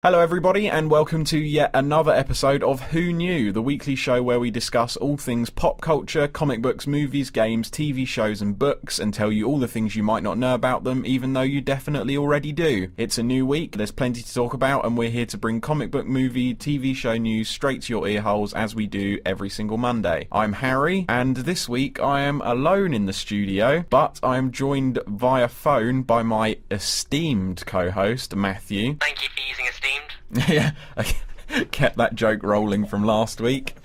Hello everybody and welcome to yet another episode of Who Knew, the weekly show where we discuss all things pop culture, comic books, movies, games, TV shows and books and tell you all the things you might not know about them even though you definitely already do. It's a new week, there's plenty to talk about and we're here to bring comic book, movie, TV show news straight to your ear holes as we do every single Monday. I'm Harry and this week I am alone in the studio but I am joined via phone by my esteemed co-host Matthew. Thank you for using esteemed. Yeah, I kept that joke rolling from last week.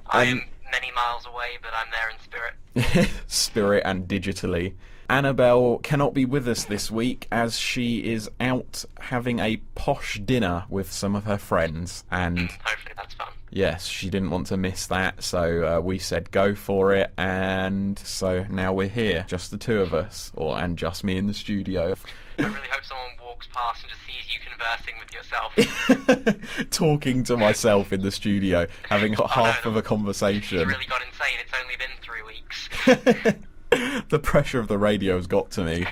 I am many miles away, but I'm there in spirit. Spirit and digitally. Annabelle cannot be with us this week as she is out having a posh dinner with some of her friends. And hopefully that's fun. yes, she didn't want to miss that, so we said go for it. And so now we're here, just the two of us, and just me in the studio. I really hope someone walks past and just sees you conversing with yourself. Talking to myself in the studio, having half of a conversation. You really got insane. It's only been 3 weeks. The pressure of the radio has got to me.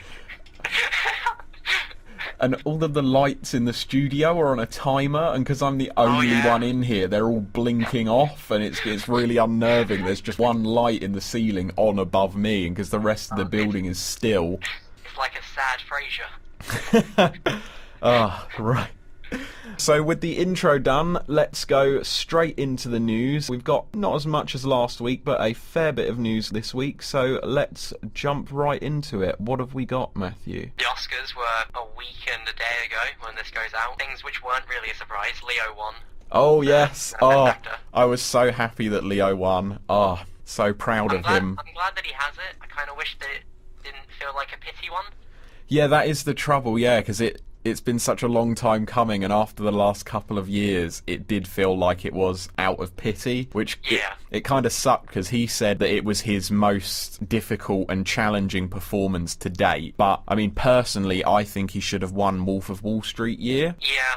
And all of the lights in the studio are on a timer, and because I'm the only one in here, they're all blinking off, and it's really unnerving. There's just one light in the ceiling on above me, and because the rest of the building is still. It's like a sad Frasier. Ah, right. So with the intro done, let's go straight into the news. We've got not as much as last week, but a fair bit of news this week, so let's jump right into it. What have we got, Matthew? The Oscars were a week and a day ago when this goes out. Things which weren't really a surprise. Leo won. Oh, yes. Best Actor. I was so happy that Leo won. So proud of him. I'm glad that he has it. I kind of wish that it didn't feel like a pity one. Yeah, that is the trouble, because it's been such a long time coming, and after the last couple of years, it did feel like it was out of pity, which it kind of sucked, because he said that it was his most difficult and challenging performance to date. But, I mean, personally, I think he should have won Wolf of Wall Street year. Yeah,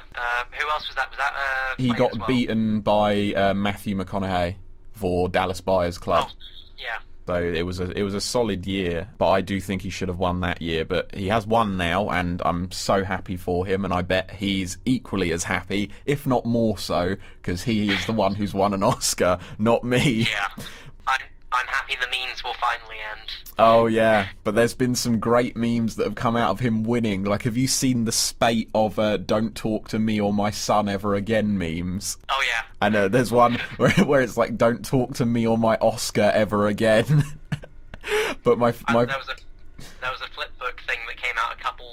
who else was that? Was that he got beaten by Matthew McConaughey for Dallas Buyers Club. Oh, yeah. So it was a solid year, but I do think he should have won that year. But he has won now, and I'm so happy for him, and I bet he's equally as happy, if not more so, because he is the one who's won an Oscar, not me. Yeah, I'm happy the memes will finally end. Oh yeah, but there's been some great memes that have come out of him winning. Like, have you seen the spate of "Don't talk to me or my son ever again" memes? Oh yeah. And there's one where it's like, "Don't talk to me or my Oscar ever again." But my there was a flipbook thing that came out a couple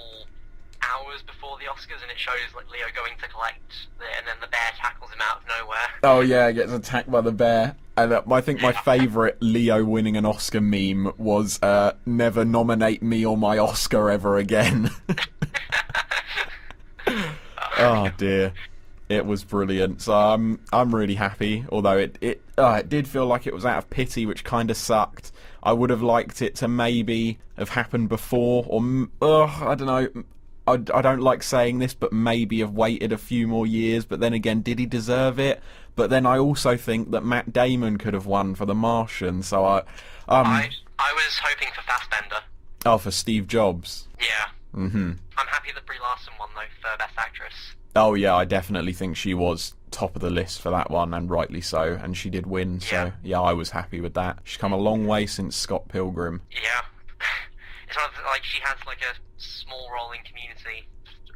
hours before the Oscars, and it shows like Leo going to collect and then the bear tackles him out of nowhere. Oh yeah, gets attacked by the bear. And I think my favourite Leo winning an Oscar meme was "Never nominate me or my Oscar ever again." Oh dear, it was brilliant. So I'm really happy. Although it did feel like it was out of pity, which kind of sucked. I would have liked it to maybe have happened before, or I don't know. I don't like saying this, but maybe have waited a few more years. But then again, did he deserve it? But then I also think that Matt Damon could have won for The Martian. So I was hoping for Fassbender. Oh, for Steve Jobs. Yeah. Mhm. I'm happy that Brie Larson won though for Best Actress. Oh yeah, I definitely think she was top of the list for that one, and rightly so. And she did win. So yeah, I was happy with that. She's come a long way since Scott Pilgrim. Yeah. It's not like she has like a small role in Community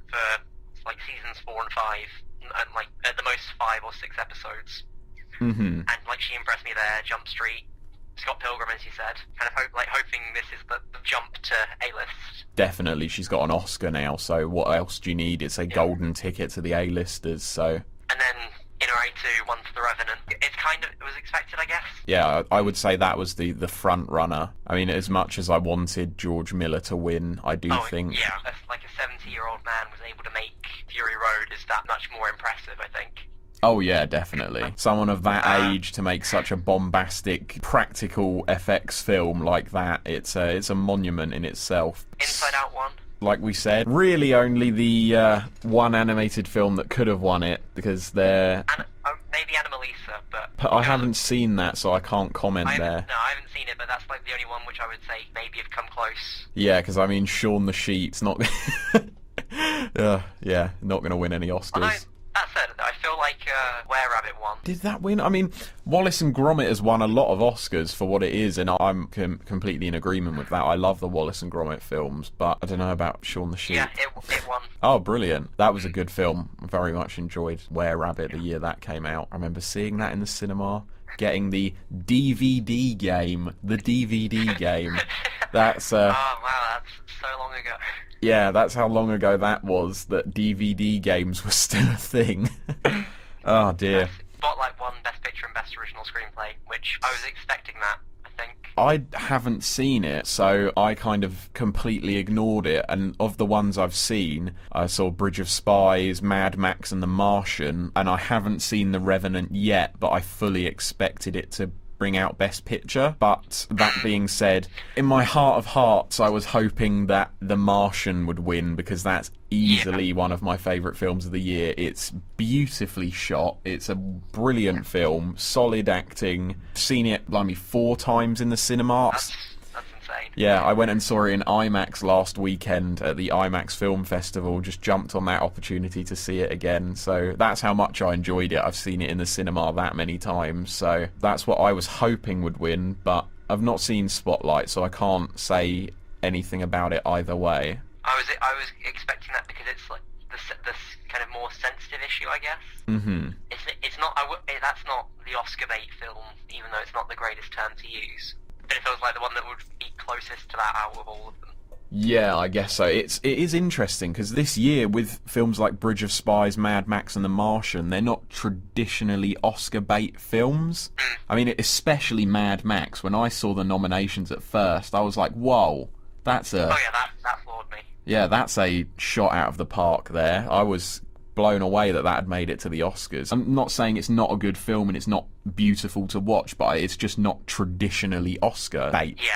for like seasons 4 and 5, and like at the most 5 or 6 episodes. Mhm. And like she impressed me there. Jump Street, Scott Pilgrim, as you said. Kind of hoping this is the jump to A-list. Definitely, she's got an Oscar now. So what else do you need? It's a golden ticket to the A-listers. So. And then In Ray 2, one for The Revenant. It was expected, I guess. Yeah, I would say that was the front runner. I mean, as much as I wanted George Miller to win, I do think. Yeah, like a 70-year-old man was able to make Fury Road is that much more impressive, I think. Oh yeah, definitely. Someone of that age to make such a bombastic, practical FX film like that, it's a monument in itself. Inside Out 1. Like we said, really only the one animated film that could have won it, because they're... maybe Anomalisa, but... I haven't seen that, so I can't comment there. No, I haven't seen it, but that's like the only one which I would say maybe have come close. Yeah, because I mean, Shaun the Sheep's not... Yeah, not going to win any Oscars. Although, that said, I feel like Were Rabbit won. Did that win? I mean, Wallace and Gromit has won a lot of Oscars for what it is, and I'm completely in agreement with that. I love the Wallace and Gromit films, but I don't know about Shaun the Sheep. Yeah, it won. Oh, brilliant. That was a good film. I very much enjoyed Were Rabbit the year that came out. I remember seeing that in the cinema, getting the DVD game. The DVD game. That's... Oh, wow, that's so long ago. Yeah, that's how long ago that was, that DVD games were still a thing. Oh, dear. Spotlight won Best Picture and Best Original Screenplay, which I was expecting that, I think. I haven't seen it, so I kind of completely ignored it. And of the ones I've seen, I saw Bridge of Spies, Mad Max and The Martian, and I haven't seen The Revenant yet, but I fully expected it to bring out Best Picture. But that being said, in my heart of hearts, I was hoping that The Martian would win, because that's easily one of my favourite films of the year. It's beautifully shot, it's a brilliant film, solid acting. Seen it, blimey, 4 times in the cinema. That's insane. Yeah, I went and saw it in IMAX last weekend at the IMAX Film Festival, just jumped on that opportunity to see it again, so that's how much I enjoyed it. I've seen it in the cinema that many times, so that's what I was hoping would win, but I've not seen Spotlight, so I can't say anything about it either way. I was expecting that because it's like this kind of more sensitive issue, I guess. Mm-hmm. It's not, that's not the Oscar bait film, even though it's not the greatest term to use. But it feels like the one that would be closest to that out of all of them. Yeah, I guess so. It is interesting, because this year, with films like Bridge of Spies, Mad Max and The Martian, they're not traditionally Oscar bait films. I mean, especially Mad Max. When I saw the nominations at first, I was like, whoa, that's a... Oh yeah, that floored me. Yeah, that's a shot out of the park there. I was blown away that had made it to the Oscars. I'm not saying it's not a good film and it's not beautiful to watch, but it's just not traditionally Oscar bait. Yeah,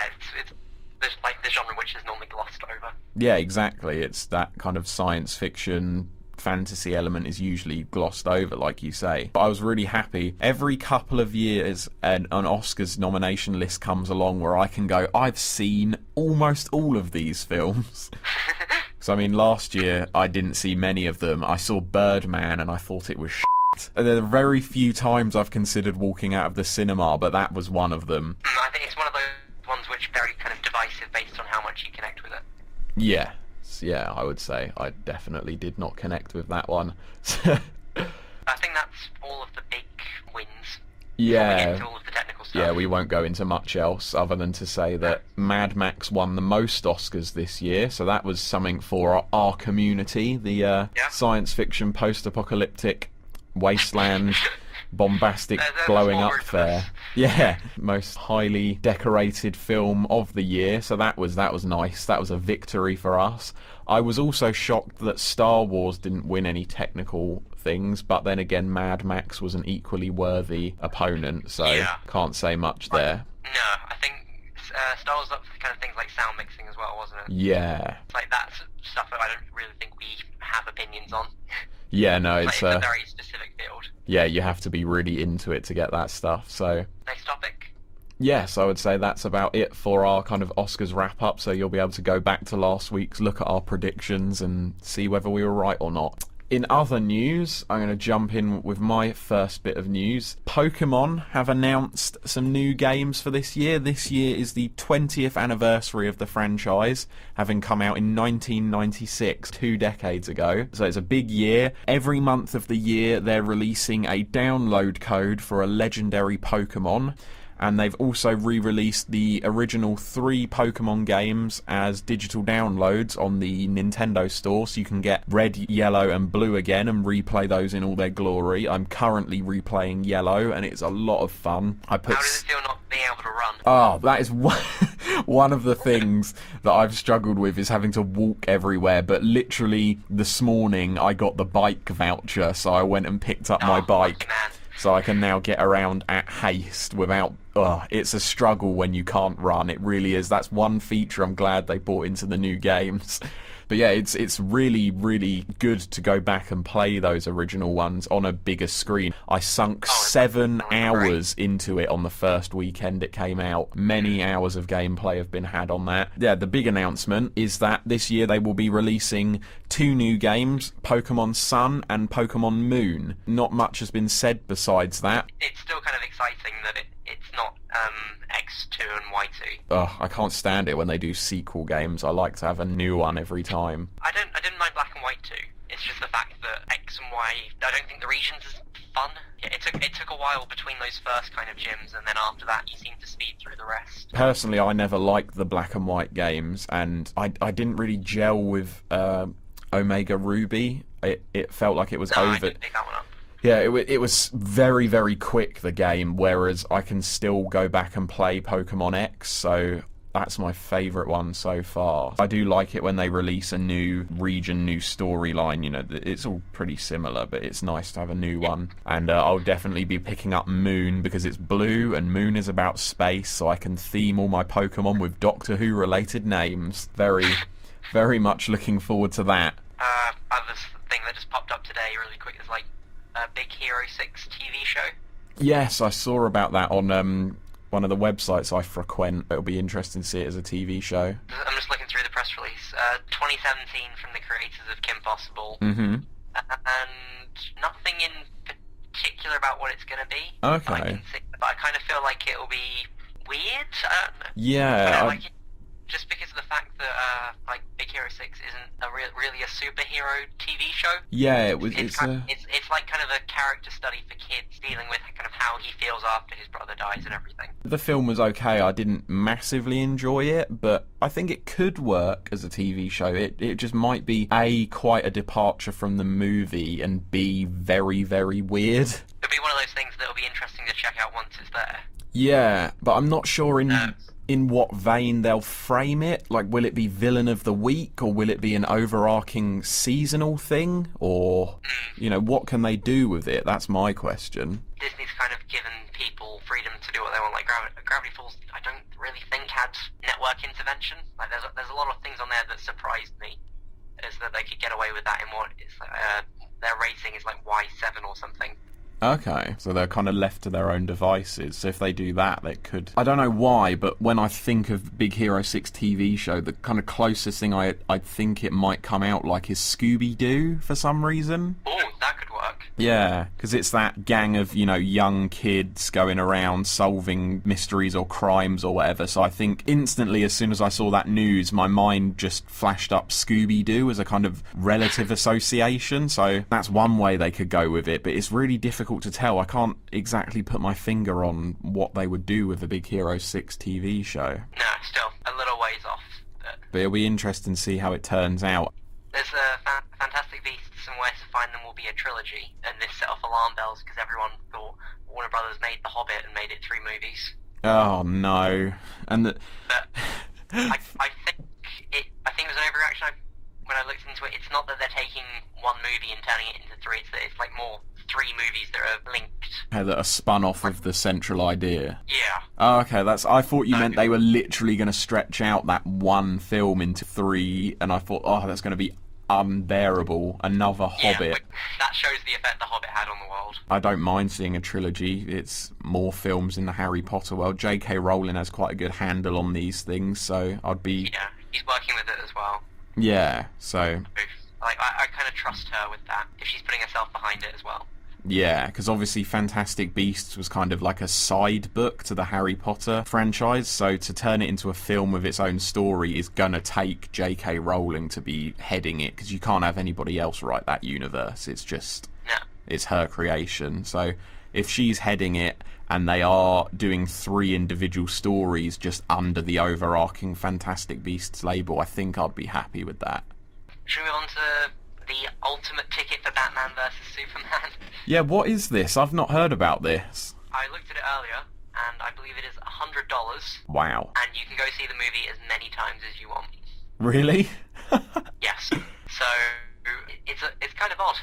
it's like the genre which is normally glossed over. Yeah, exactly. It's that kind of science fiction, fantasy element is usually glossed over, like you say. But I was really happy. Every couple of years an Oscars nomination list comes along where I can go, I've seen almost all of these films. So I mean, last year I didn't see many of them. I saw Birdman and I thought it was shit. There are very few times I've considered walking out of the cinema, but that was one of them. I think it's one of those ones which are very kind of divisive based on how much you connect with it. Yeah, I would say I definitely did not connect with that one. I think that's all of the big wins. Yeah. Before we get into all of the technical stuff. Yeah, we won't go into much else other than to say that Mad Max won the most Oscars this year, so that was something for our community, the science fiction post-apocalyptic wasteland bombastic blowing up fair. Yeah, most highly decorated film of the year, so that was nice. That was a victory for us. I was also shocked that Star Wars didn't win any technical things, but then again Mad Max was an equally worthy opponent, so can't say much there. No, I think Star Wars up for kind of things like sound mixing as well, wasn't it? Yeah. Like that's stuff that I don't really think we have opinions on. Yeah, no, it's a very specific field. Yeah, you have to be really into it to get that stuff, so... Next topic? Yes, I would say that's about it for our kind of Oscars wrap-up, so you'll be able to go back to last week's, look at our predictions and see whether we were right or not. In other news, I'm going to jump in with my first bit of news. Pokemon have announced some new games for this year. This year is the 20th anniversary of the franchise, having come out in 1996, 2 decades ago. So it's a big year. Every month of the year, they're releasing a download code for a legendary Pokemon. And they've also re-released the original 3 Pokemon games as digital downloads on the Nintendo store, so you can get Red, Yellow and Blue again and replay those in all their glory. I'm currently replaying Yellow, and it's a lot of fun. How does it feel not being able to run? Oh, that is one of the things that I've struggled with, is having to walk everywhere. But literally this morning I got the bike voucher, so I went and picked up my bike. Man. So I can now get around at haste without it's a struggle when you can't run. It really is. That's one feature I'm glad they brought into the new games. But yeah, it's really, really good to go back and play those original ones on a bigger screen. I sunk 7 hours into it on the first weekend it came out. Many hours of gameplay have been had on that. Yeah, the big announcement is that this year they will be releasing 2 new games, Pokemon Sun and Pokemon Moon. Not much has been said besides that. It's still kind of exciting that it's not X2 and Y2. Ugh, I can't stand it when they do sequel games. I like to have a new one every time. I didn't mind Black and White 2. It's just the fact that X and Y, I don't think the regions is fun. Yeah, it took a while between those first kind of gyms, and then after that you seem to speed through the rest. Personally, I never liked the Black and White games, and I didn't really gel with Omega Ruby. It felt like it was over. I didn't pick that one up. Yeah, it was very, very quick, the game, whereas I can still go back and play Pokemon X, so that's my favourite one so far. I do like it when they release a new region, new storyline. You know, it's all pretty similar, but it's nice to have a new one. And I'll definitely be picking up Moon because it's blue, and Moon is about space, so I can theme all my Pokemon with Doctor Who related names. Very, very much looking forward to that. Other thing that just popped up today really quick is like Big Hero 6 TV show. Yes, I saw about that on one of the websites I frequent. It'll be interesting to see it as a TV show. I'm just looking through the press release. 2017 from the creators of Kim Possible. Mm-hmm. And nothing in particular about what it's going to be. Okay. But I kind of feel like it'll be weird. I don't know. Yeah. Like it, just because of the fact that like Big Hero 6 isn't really a superhero TV show. Yeah, it's like kind of a character study for kids, dealing with kind of how he feels after his brother dies and everything. The film was okay. I didn't massively enjoy it, but I think it could work as a TV show. It just might be A, quite a departure from the movie, and B, very, very weird. It'll be one of those things that'll be interesting to check out once it's there. Yeah, but I'm not sure in what vein they'll frame it. Like, will it be villain of the week, or will it be an overarching seasonal thing, or what can they do with it? That's my question. Disney's kind of given people freedom to do what they want. Like Gravity Falls, I don't really think had network intervention. Like there's a lot of things on there that surprised me, is that they could get away with that in what is their rating is like Y7 or something. Okay, so they're kind of left to their own devices. So if they do that, they could... I don't know why, but when I think of Big Hero 6 TV show, the kind of closest thing I think it might come out like is Scooby-Doo for some reason. Oh, that could work. Yeah, because it's that gang of, young kids going around solving mysteries or crimes or whatever. So I think instantly, as soon as I saw that news, my mind just flashed up Scooby-Doo as a kind of relative association. So that's one way they could go with it, but it's really difficult to tell. I can't exactly put my finger on what they would do with a Big Hero 6 TV show. No, still a little ways off. But it'll be interesting to see how it turns out. There's Fantastic Beasts and Where to Find Them will be a trilogy, and this set off alarm bells because everyone thought Warner Brothers made The Hobbit and made it 3 movies. Oh no! But I think it was an overreaction. When I looked into it, it's not that they're taking one movie and turning it into 3. It's like more 3 movies that are linked. That are spun off of the central idea. Yeah. Oh, okay, I thought you meant they were literally going to stretch out that one film into 3, and I thought, that's going to be unbearable. Another Hobbit. But that shows the effect the Hobbit had on the world. I don't mind seeing a trilogy. It's more films in the Harry Potter world. J.K. Rowling has quite a good handle on these things, so I'd be... Yeah, he's working with it as well. Yeah, so... I kind of trust her with that, if she's putting herself behind it as well. Yeah, because obviously Fantastic Beasts was kind of like a side book to the Harry Potter franchise, so to turn it into a film with its own story is going to take J.K. Rowling to be heading it, because you can't have anybody else write that universe. It's just... No. It's her creation. So if she's heading it, and they are doing 3 individual stories just under the overarching Fantastic Beasts label, I think I'd be happy with that. Should we move on to the ultimate ticket for Batman vs Superman? Yeah, what is this? I've not heard about this. I looked at it earlier, and I believe it is $100. Wow. And you can go see the movie as many times as you want. Really? Yes. So it's kind of odd.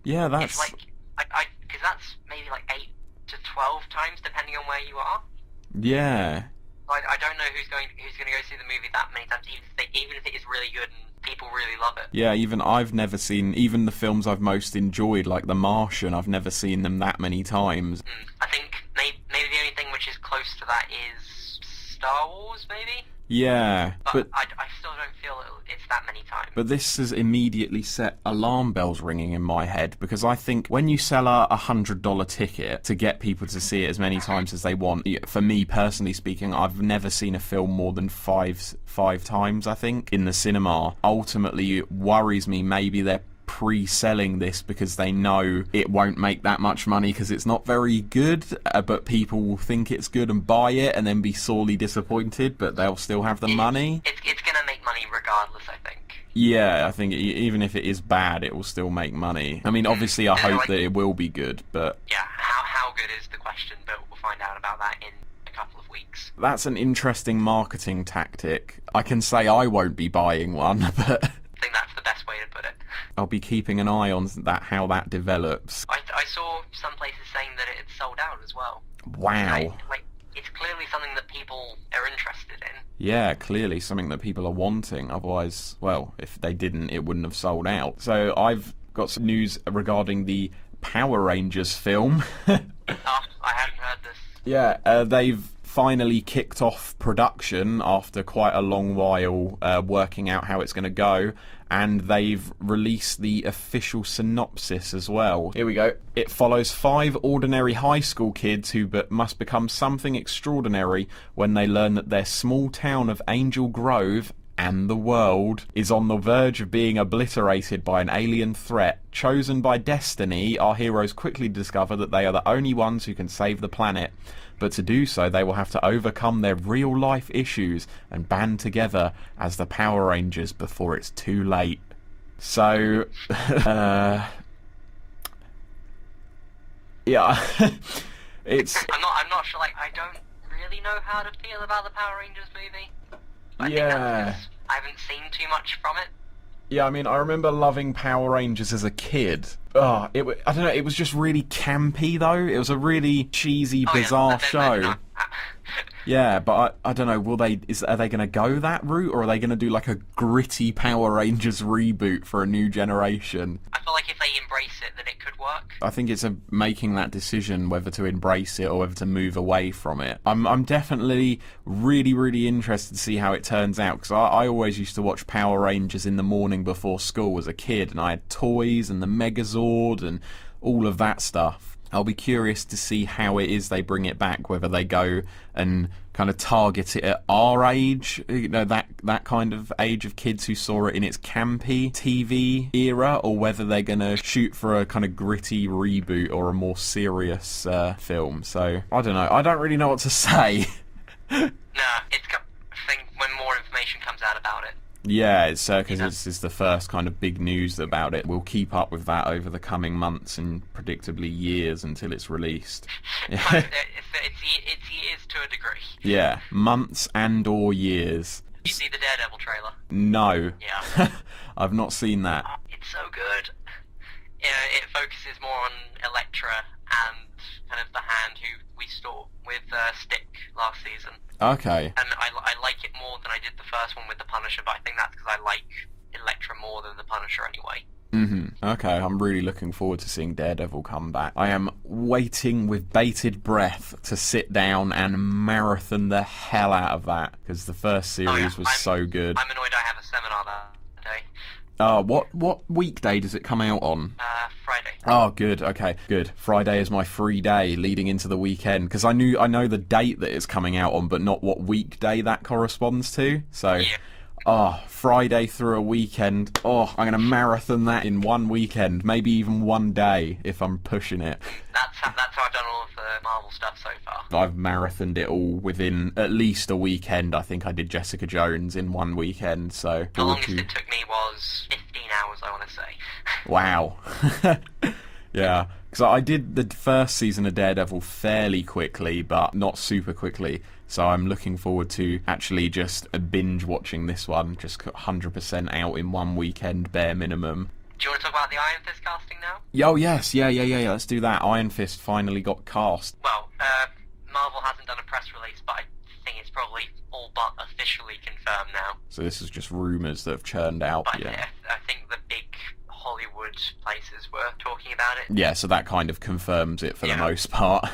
Yeah, that's... It's like, because that's maybe like 8 to 12 times depending on where you are. Yeah. I don't know who's going to go see the movie that many times, even if it is really good and people really love it. Yeah, even I've never seen, even the films I've most enjoyed, like The Martian, I've never seen them that many times. I think maybe the only thing which is close to that is Star Wars, maybe? Yeah, but I still don't feel it's that many times. But this has immediately set alarm bells ringing in my head, because I think when you sell a $100 ticket to get people to see it as many times as they want, for me personally speaking, I've never seen a film more than five times, I think, in the cinema. Ultimately, it worries me maybe they're pre-selling this because they know it won't make that much money because it's not very good, but people will think it's good and buy it and then be sorely disappointed, but they'll still have the money. It's gonna make money regardless, I think. Yeah, I think even if it is bad, it will still make money. I mean, obviously I hope that it will be good, but... Yeah, how good is the question, but we'll find out about that in a couple of weeks. That's an interesting marketing tactic. I can say I won't be buying one, but... I think that's the best way to put it. I'll be keeping an eye on how that develops. I saw some places saying that it had sold out as well. Wow. Like, it's clearly something that people are interested in. Yeah, clearly something that people are wanting. Otherwise, well, if they didn't, it wouldn't have sold out. So I've got some news regarding the Power Rangers film. Oh, I hadn't heard this. Yeah, they've finally kicked off production after quite a long while working out how it's going to go, and they've released the official synopsis as well. Here we go. It follows 5 ordinary high school kids who must become something extraordinary when they learn that their small town of Angel Grove and the world is on the verge of being obliterated by an alien threat. Chosen by destiny, our heroes quickly discover that they are the only ones who can save the planet. But to do so, they will have to overcome their real-life issues and band together as the Power Rangers before it's too late. So, yeah, it's... I'm not sure, like, I don't really know how to feel about the Power Rangers movie. I think that's because I haven't seen too much from it. Yeah, I mean, I remember loving Power Rangers as a kid. I don't know, it was just really campy, though. It was a really cheesy, bizarre show. Yeah, but I don't know, are they going to go that route, or are they going to do like a gritty Power Rangers reboot for a new generation? I feel like if they embrace it, then it could work. I think it's making that decision whether to embrace it or whether to move away from it. I'm definitely really, really interested to see how it turns out, because I always used to watch Power Rangers in the morning before school as a kid, and I had toys and the Megazord and all of that stuff. I'll be curious to see how it is they bring it back, whether they go and kind of target it at our age, that kind of age of kids who saw it in its campy TV era, or whether they're going to shoot for a kind of gritty reboot or a more serious film. So, I don't know. I don't really know what to say. Nah, I think when more information comes out about it. Yeah, it's because it's the first kind of big news about it. We'll keep up with that over the coming months and predictably years until it's released. It's years to a degree. Yeah, months and or years. Did you see the Daredevil trailer? No. Yeah. I've not seen that. It's so good. It focuses more on Elektra and kind of the Hand who we saw with Stick last season. Okay. And I like it more than I did the first one with the Punisher, but I think that's because I like Elektra more than the Punisher anyway. Okay, I'm really looking forward to seeing Daredevil come back. I am waiting with bated breath to sit down and marathon the hell out of that, because the first series was so good. I'm annoyed I have a seminar that day. What weekday does it come out on? Friday. Oh, good. Okay, good. Friday is my free day leading into the weekend, because I know the date that it's coming out on, but not what weekday that corresponds to. So, yeah. Friday through a weekend. I'm going to marathon that in one weekend, maybe even one day if I'm pushing it. That's how I've done all of the Marvel stuff so far. I've marathoned it all within at least a weekend. I think I did Jessica Jones in one weekend. So the longest it took me was 15 hours, I want to say. Wow. Yeah, because I did the first season of Daredevil fairly quickly, but not super quickly. So I'm looking forward to actually just binge watching this one, just 100% out in one weekend, bare minimum. Do you want to talk about the Iron Fist casting now? Oh, yes. Yeah. Let's do that. Iron Fist finally got cast. Well, Marvel Marvel hasn't done a press release, but I think it's probably all but officially confirmed now. So this is just rumours that have churned out. But Yeah. I think the big Hollywood places were talking about it. Yeah, so that kind of confirms it for the most part.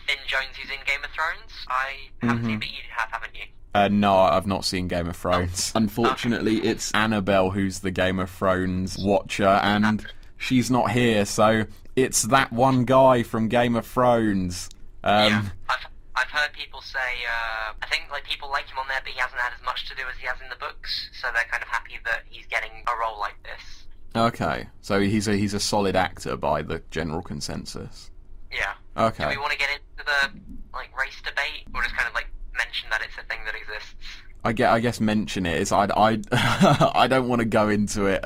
Finn Jones, who's in Game of Thrones. I haven't seen, but you have, haven't you? No, I've not seen Game of Thrones. Unfortunately, it's Annabelle who's the Game of Thrones watcher, and she's not here, so it's that one guy from Game of Thrones. Yeah, I've heard people say, I think like people like him on there, but he hasn't had as much to do as he has in the books, so they're kind of happy that he's getting a role like this. Okay, so he's a solid actor by the general consensus. Yeah. Okay. Do we want to get into the like race debate, or just kind of like mention that it's a thing that exists? I guess mention it. It's I don't want to go into it.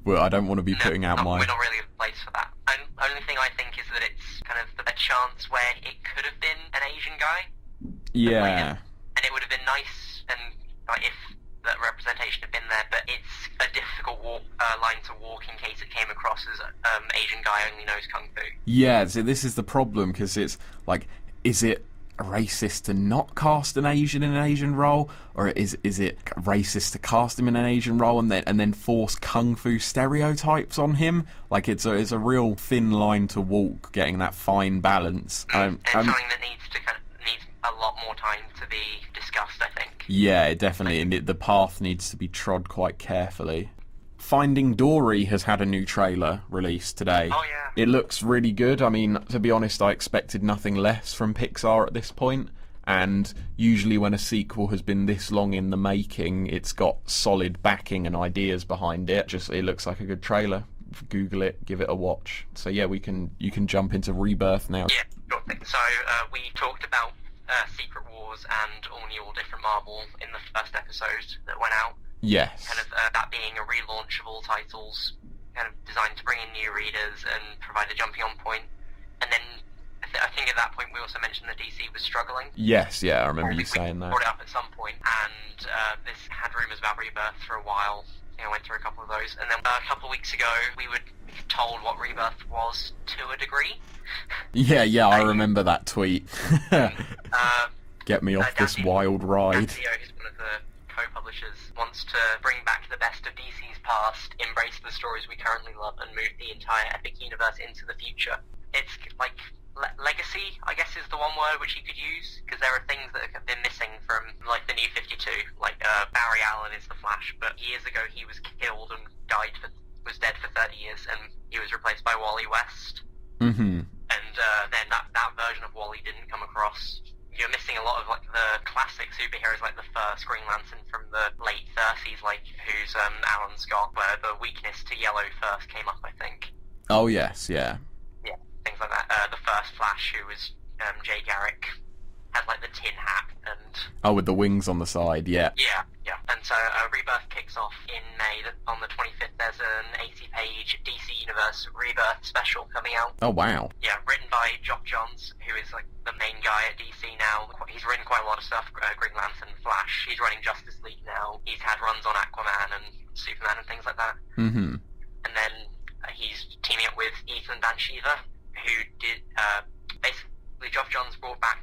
Well, I don't want to be putting out my. We're not really the place for that. Only thing I think is that it's kind of a chance where it could have been an Asian guy. Yeah. And it would have been nice, and like if that representation had been there, but it's a difficult line to walk in case it came across as Asian guy only knows kung fu. Yeah, so this is the problem, because it's like, is it racist to not cast an Asian in an Asian role, or is it racist to cast him in an Asian role and then force kung fu stereotypes on him? Like it's a real thin line to walk, getting that fine balance. And something that needs a lot more time to be discussed, I think. Yeah, it definitely, and the path needs to be trod quite carefully. Finding Dory has had a new trailer released today. Oh yeah. It looks really good. I mean, to be honest, I expected nothing less from Pixar at this point. And usually when a sequel has been this long in the making, it's got solid backing and ideas behind it. It looks like a good trailer. Google it, give it a watch. So yeah, you can jump into Rebirth now. Yeah, sure thing. So we talked about Secret Wars and all different Marvel in the first episode that went out. Yes. Kind of that being a relaunch of all titles, kind of designed to bring in new readers and provide a jumping on point. And then I think at that point we also mentioned that DC was struggling. Yes, yeah, I remember you saying that. We brought it up at some point, and this had rumours about Rebirth for a while. I went through a couple of those, and then a couple of weeks ago we were told what Rebirth was to a degree. Yeah, I remember that tweet. Get me off this wild ride. Danzio, who's one of the co-publishers, wants to bring back the best of DC's past, embrace the stories we currently love, and move the entire epic universe into the future. It's like legacy, I guess, is the one word which you could use, because there are things that have been missing from like the New 52. Like Barry Allen is the Flash, but years ago he was killed and was dead for 30 years, and he was replaced by Wally West. Mm-hmm. And then that version of Wally didn't come across. You're missing a lot of like the classic superheroes, like the first Green Lantern from the late 30s, like who's Alan Scott, where the weakness to yellow first came up, I think. Oh yes, yeah. Yeah, things like that. The first Flash, who was Jay Garrick, had like the tin hat and. Oh, with the wings on the side, yeah. Yeah. And so Rebirth kicks off in May. On the 25th, there's an 80-page DC Universe Rebirth special coming out. Oh wow. Yeah, written by Geoff Johns, who is like the main guy at DC now. He's written quite a lot of stuff, Green Lantern, Flash. He's running Justice League now. He's had runs on Aquaman and Superman and things like that. Mm-hmm. And then he's teaming up with Ethan Van Sciver, who did basically Geoff Johns brought back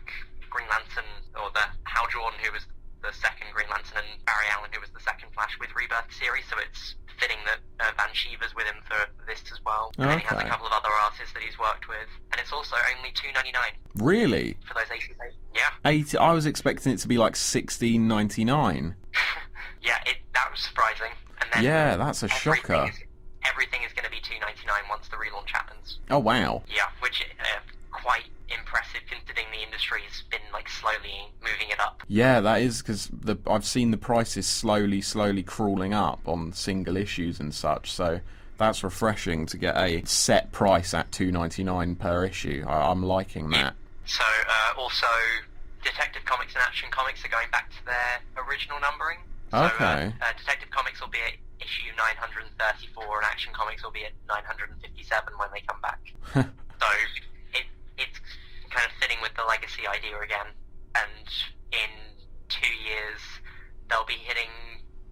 Green Lantern, or the Hal Jordan, who was the second Green Lantern, and Barry Allen, who was the second Flash, with Rebirth series, so it's fitting that Van Sciver's with him for this as well. And then he has a couple of other artists that he's worked with, and it's also only $2.99. Really? For those 80 pages. Yeah. 80. I was expecting it to be like $16.99. Yeah, that was surprising. And then yeah, that's a shocker. Everything is going to be $2.99 once the relaunch happens. Oh wow. Yeah, which quite impressive considering the industry's been like slowly moving it up. Yeah, that is, because I've seen the prices slowly crawling up on single issues and such, so that's refreshing to get a set price at $2.99 per issue. I'm liking that. So also Detective Comics and Action Comics are going back to their original numbering. Okay. So Detective Comics will be at issue 934 and Action Comics will be at 957 when they come back. So it's kind of fitting with the legacy idea again, and in 2 years they'll be hitting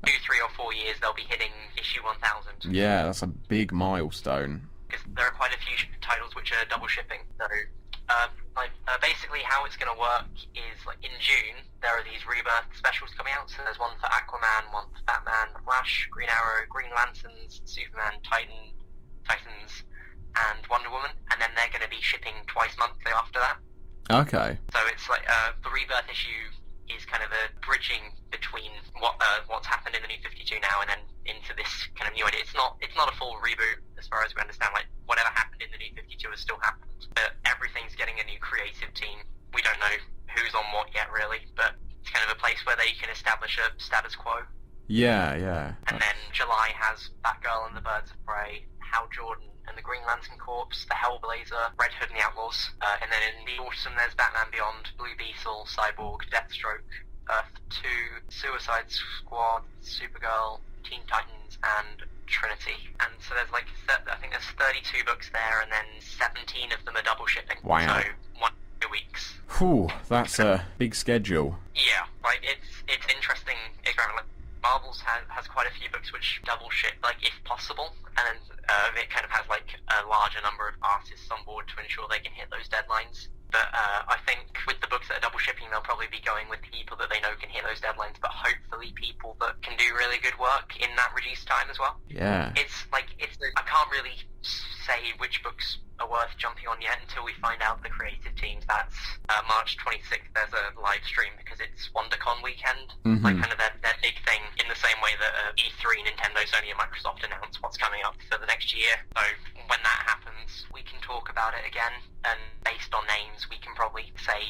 3 or 4 years they'll be hitting issue 1000. Yeah, that's a big milestone. Because there are quite a few titles which are double shipping, so Basically how it's going to work is, like, in June there are these Rebirth specials coming out. So there's one for Aquaman, one for Batman, Flash, Green Arrow, Green Lanterns, Superman, Titans, and Wonder Woman, and then they're going to be shipping twice monthly after that. Okay. So it's like the Rebirth issue is kind of a bridging between what's happened in the New 52 now and then into this kind of new idea. It's not a full reboot as far as we understand. Like, whatever happened in the New 52 has still happened, but everything's getting a new creative team. We don't know who's on what yet, really, but it's kind of a place where they can establish a status quo. Yeah, yeah. And then July has Batgirl and the Birds of Prey, Hal Jordan and the Green Lantern Corps, the Hellblazer, Red Hood and the Outlaws. And then in the autumn there's Batman Beyond, Blue Beetle, Cyborg, Deathstroke, Earth 2, Suicide Squad, Supergirl, Teen Titans, and Trinity. And so there's like, I think there's 32 books there, and then 17 of them are double shipping. Wow. So 1 2 weeks. Whew, that's a big schedule. Yeah, like it's an interesting experiment. Like, Marvel's has quite a few books which double ship, like, if possible, and then it kind of has like a larger number of artists on board to ensure they can hit those deadlines. But I think with the books that are double shipping, they'll probably be going with people that they know can hit those deadlines, but hopefully people that can do really good work in that reduced time as well. Yeah. I can't really say which books are worth jumping on yet until we find out the creative teams. That's March 26th, there's a live stream because it's WonderCon weekend, like kind of their big thing, in the same way that E3, Nintendo, Sony and Microsoft announce what's coming up for the next year. So when that happens, we can talk about it again, and based on names, we can probably say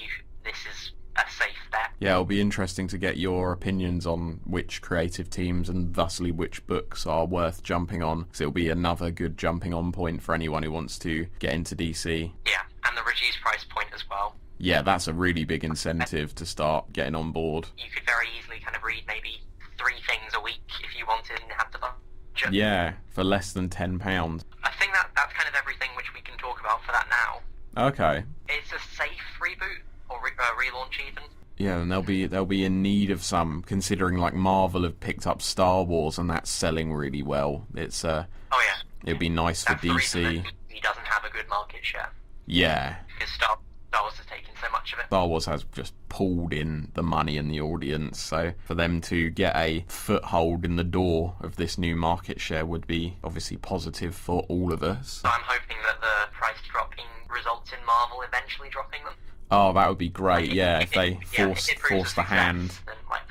this is a safe bet. Yeah, it'll be interesting to get your opinions on which creative teams and thusly which books are worth jumping on, because it'll be another good jumping on point for anyone who wants to get into DC. Yeah, and the reduced price point as well. Yeah, that's a really big incentive to start getting on board. You could very easily kind of read maybe 3 things a week if you wanted and have the budget. Yeah, for less than £10. I think that's kind of everything which we can talk about for that now. Okay. It's a safe reboot, or relaunch even. Yeah, and they'll be in need of some, considering like Marvel have picked up Star Wars and that's selling really well. It's oh yeah. It'd be nice for that's the reason DC. that he doesn't have a good market share. Yeah. Because Star Wars has taken so much of it. Star Wars has just pulled in the money and the audience, so for them to get a foothold in the door of this new market share would be obviously positive for all of us. So I'm hoping that the price dropping results in Marvel eventually dropping them. Oh, that would be great, Like, yeah, if they if it proves force the a success, hand. then, like,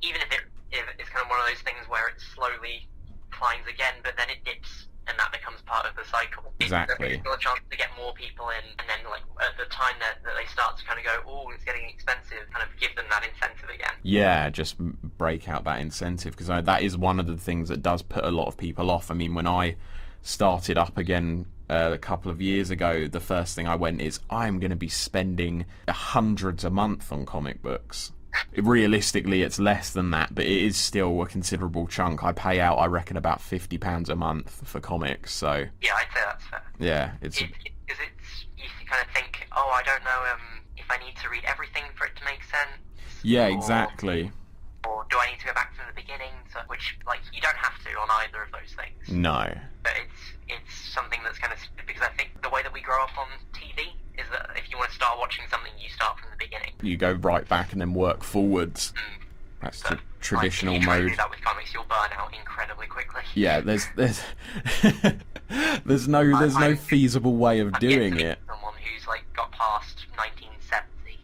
even if it's kind of one of those things where it slowly climbs again, but then it dips, and that becomes part of the cycle. Exactly. There's still a chance to get more people in, and then, like, at the time that they start to kind of go, oh, it's getting expensive, kind of give them that incentive again. Yeah, just break out that incentive, because that is one of the things that does put a lot of people off. I mean, when I started up again a couple of years ago, the first thing I went is, I'm going to be spending hundreds a month on comic books. Realistically, it's less than that, but it is still a considerable chunk. I pay out, I reckon, about £50 a month for comics, so... Yeah, I'd say that's fair. Yeah, you kind of think, oh, I don't know if I need to read everything for it to make sense. Yeah, exactly. Or do I need to go back from the beginning? So, which, like, you don't have to on either of those things. No. But it's something that's kind of... Because I think the way that we grow up on TV is that if you want to start watching something, you start from the beginning. You go right back and then work forwards. That's the traditional if you try to mode. do that with comics, you'll burn out incredibly quickly. Yeah, there's there's no feasible way of doing it. Someone who's like got past 1970.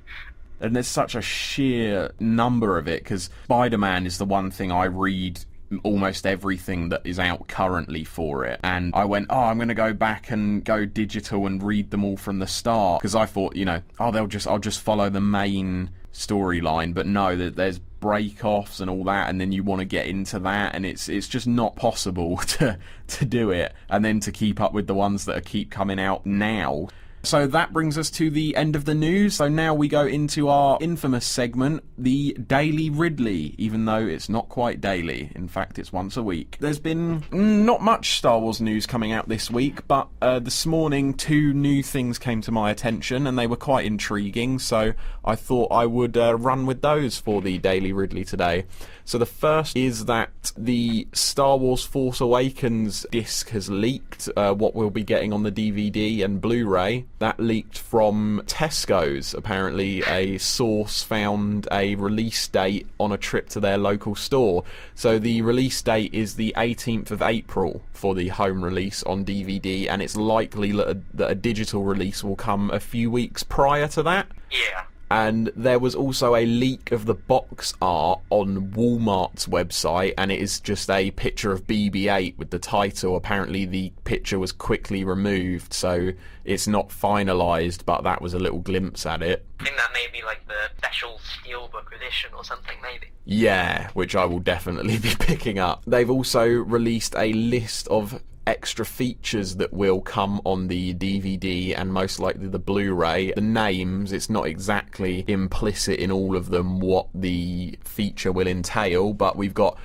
And there's such a sheer number of it, because Spider-Man is the one thing I read almost everything that is out currently for it, and I went, I'm going to go back and go digital and read them all from the start, because I thought, I'll just follow the main storyline, but no, there's break-offs and all that, and then you want to get into that, and it's just not possible to do it, and then to keep up with the ones that keep coming out now. So that brings us to the end of the news. So now we go into our infamous segment, the Daily Ridley, even though it's not quite daily. In fact, it's once a week. There's been not much Star Wars news coming out this week, but this morning 2 new things came to my attention, and they were quite intriguing, so I thought I would run with those for the Daily Ridley today. So the first is that the Star Wars Force Awakens disc has leaked, what we'll be getting on the DVD and Blu-ray. That leaked from Tesco's. Apparently a source found a release date on a trip to their local store. So the release date is the 18th of April for the home release on DVD, and it's likely that a digital release will come a few weeks prior to that. Yeah. And there was also a leak of the box art on Walmart's website, and it is just a picture of BB-8 with the title. Apparently the picture was quickly removed, so it's not finalised, but that was a little glimpse at it. I think that may be like the special steelbook edition or something, maybe. Yeah, which I will definitely be picking up. They've also released a list of extra features that will come on the DVD and most likely the Blu-ray. The names, it's not exactly implicit in all of them what the feature will entail, but we've got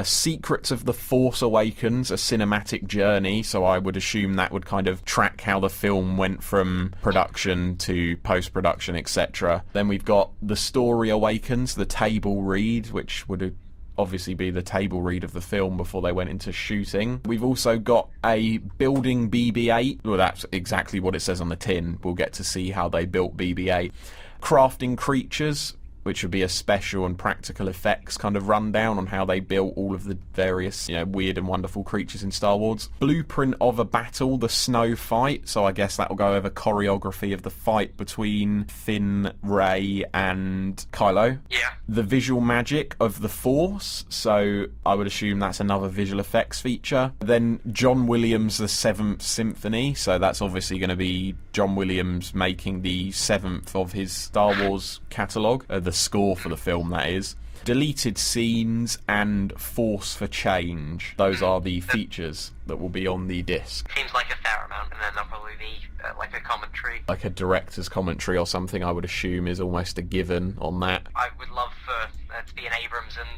Secrets of the Force Awakens, a cinematic journey, so I would assume that would kind of track how the film went from production to post-production, etc. Then we've got The Story Awakens, the table read, which would obviously be the table read of the film before they went into shooting. We've also got a building BB-8. Well, that's exactly what it says on the tin. We'll get to see how they built BB-8. Crafting creatures, which would be a special and practical effects kind of rundown on how they built all of the various, weird and wonderful creatures in Star Wars. Blueprint of a battle, the snow fight. So I guess that will go over choreography of the fight between Finn, Rey, and Kylo. Yeah. The visual magic of the Force. So I would assume that's another visual effects feature. Then John Williams' The Seventh Symphony. So that's obviously going to be John Williams making the seventh of his Star Wars catalogue. The score for the film, that is. Deleted scenes and Force for Change. Those are the features that will be on the disc. Seems like a fair amount, and then there'll probably be like a commentary. Like a director's commentary or something, I would assume, is almost a given on that. I would love for there to be an Abrams and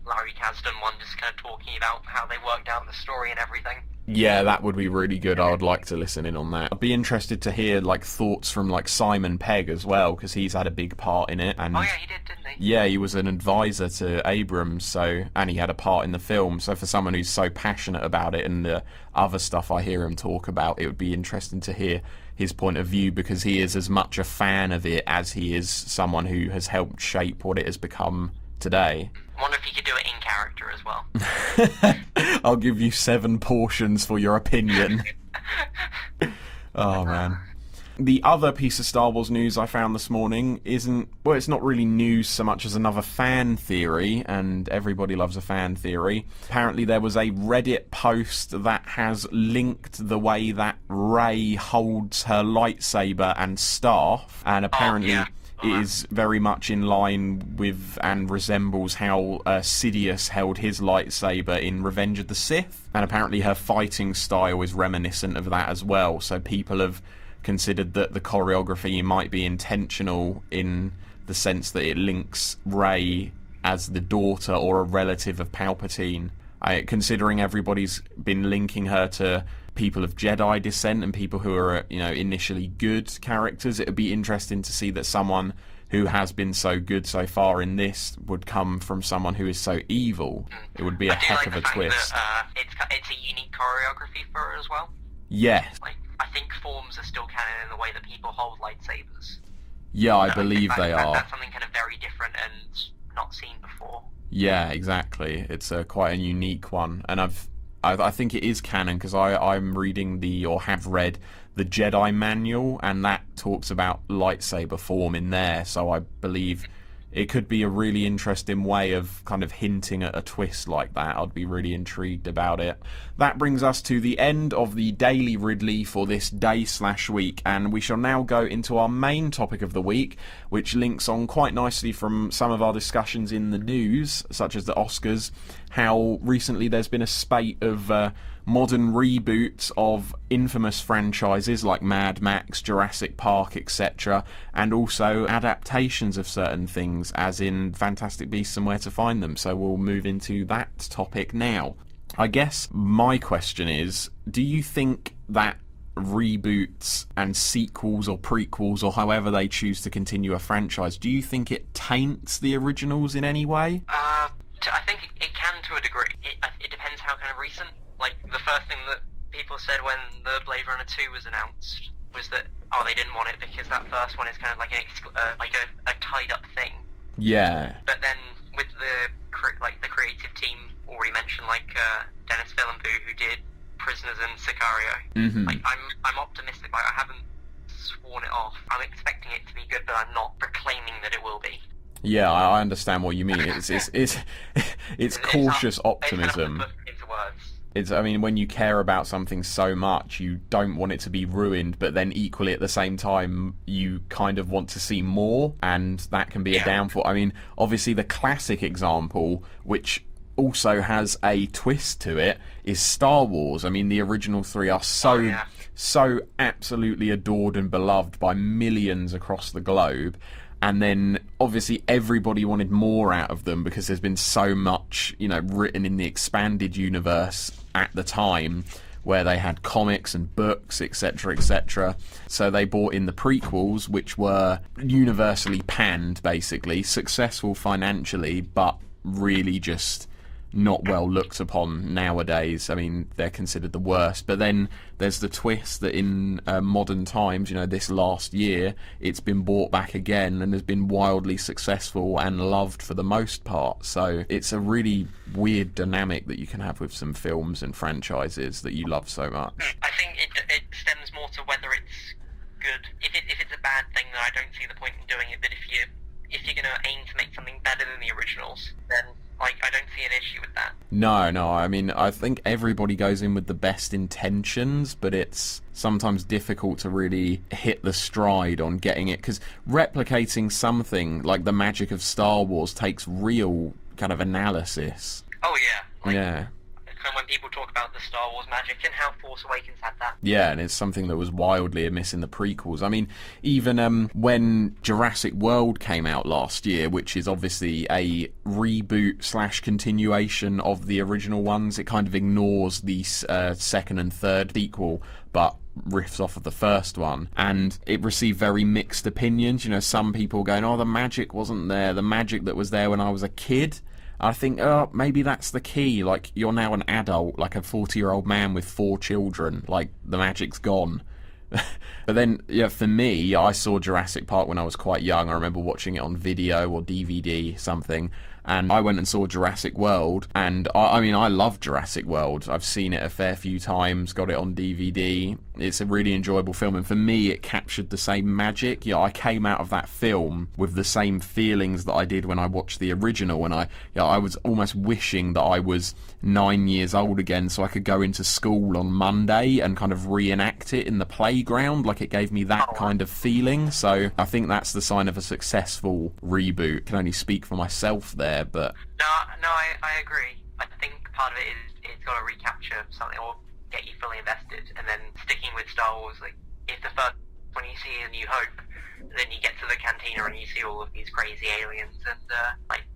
Larry Kasdan one, just kind of talking about how they worked out the story and everything. Yeah, that would be really good. I would like to listen in on that. I'd be interested to hear thoughts from Simon Pegg as well, because he's had a big part in it. And oh yeah, he did, didn't he? Yeah, he was an advisor to Abrams, and he had a part in the film. So for someone who's so passionate about it and the other stuff I hear him talk about, it would be interesting to hear his point of view, because he is as much a fan of it as he is someone who has helped shape what it has become today. I wonder if he could do it in character as well. I'll give you 7 portions for your opinion. Oh man. The other piece of Star Wars news I found this morning it's not really news so much as another fan theory, and everybody loves a fan theory. Apparently there was a Reddit post that has linked the way that Rey holds her lightsaber and staff, and apparently it is very much in line with and resembles how Sidious held his lightsaber in Revenge of the Sith, and apparently her fighting style is reminiscent of that as well. So people have considered that the choreography might be intentional in the sense that it links Rey as the daughter or a relative of Palpatine. Considering everybody's been linking her to people of Jedi descent and people who are, initially good characters, it would be interesting to see that someone who has been so good so far in this would come from someone who is so evil. It would be a heck of a twist. That, it's a unique choreography for her as well. Yes. I think forms are still canon in the way that people hold lightsabers. Yeah, I believe they are. That's something kind of very different and not seen before. Yeah, exactly. It's quite a unique one, and I think it is canon because I'm reading have read the Jedi manual, and that talks about lightsaber form in there. So I believe it could be a really interesting way of kind of hinting at a twist like that. I'd be really intrigued about it. That brings us to the end of the Daily Ridley for this day/week, and we shall now go into our main topic of the week, which links on quite nicely from some of our discussions in the news, such as the Oscars, how recently there's been a spate of modern reboots of infamous franchises like Mad Max, Jurassic Park, etc., and also adaptations of certain things, as in Fantastic Beasts and Where to Find Them. So we'll move into that topic now. I guess my question is, do you think that reboots and sequels or prequels, or however they choose to continue a franchise, do you think it taints the originals in any way? I think it can to a degree. It depends how kind of recent. Like, the first thing that people said when the Blade Runner 2 was announced was that oh, they didn't want it because that first one is kind of like a tied up thing. Yeah. But then with the creative team already mentioned, like Dennis Villeneuve, who did Prisoners and Sicario. Mm-hmm. Like I'm optimistic. Like I haven't sworn it off. I'm expecting it to be good, but I'm not proclaiming that it will be. Yeah, I understand what you mean. It's cautious optimism. It's put into words. I mean, when you care about something so much, you don't want it to be ruined, but then equally at the same time, you kind of want to see more, and that can be a downfall. I mean, obviously the classic example, which also has a twist to it, is Star Wars. I mean, the original three are so absolutely adored and beloved by millions across the globe. And then, obviously, everybody wanted more out of them because there's been so much, written in the expanded universe at the time, where they had comics and books, etc., etc. So they brought in the prequels, which were universally panned, basically, successful financially, but really just not well looked upon nowadays. I mean, they're considered the worst. But then there's the twist that in modern times, this last year, it's been brought back again and has been wildly successful and loved for the most part. So it's a really weird dynamic that you can have with some films and franchises that you love so much. I think it stems more to whether it's good. If it's a bad thing, then I don't see the point in doing it. But if you're going to aim to make something better than the originals, then I don't see an issue with that. No, I mean, I think everybody goes in with the best intentions, but it's sometimes difficult to really hit the stride on getting it, because replicating something like the magic of Star Wars takes real kind of analysis. Oh, yeah. Yeah. When people talk about the Star Wars magic and how Force Awakens had that. Yeah, and it's something that was wildly amiss in the prequels. I mean, even when Jurassic World came out last year, which is obviously a reboot / continuation of the original ones, it kind of ignores the second and third sequel, but riffs off of the first one, and it received very mixed opinions. Some people going, oh, the magic wasn't there, the magic that was there when I was a kid. I think, maybe that's the key. Like, you're now an adult, like a 40-year-old man with 4 children. Like, the magic's gone. But then, for me, I saw Jurassic Park when I was quite young. I remember watching it on video or DVD, something. And I went and saw Jurassic World, and I mean, I love Jurassic World. I've seen it a fair few times, got it on DVD. It's a really enjoyable film, and for me, it captured the same magic. I came out of that film with the same feelings that I did when I watched the original, and I was almost wishing that I was 9 years old again so I could go into school on Monday and kind of reenact it in the playground. Like, it gave me that kind of feeling. So I think that's the sign of a successful reboot. I can only speak for myself there. But no, I agree. I think part of it is it's got to recapture something or get you fully invested. And then sticking with Star Wars, like, if the first when you see A New Hope, then you get to the cantina and you see all of these crazy aliens, and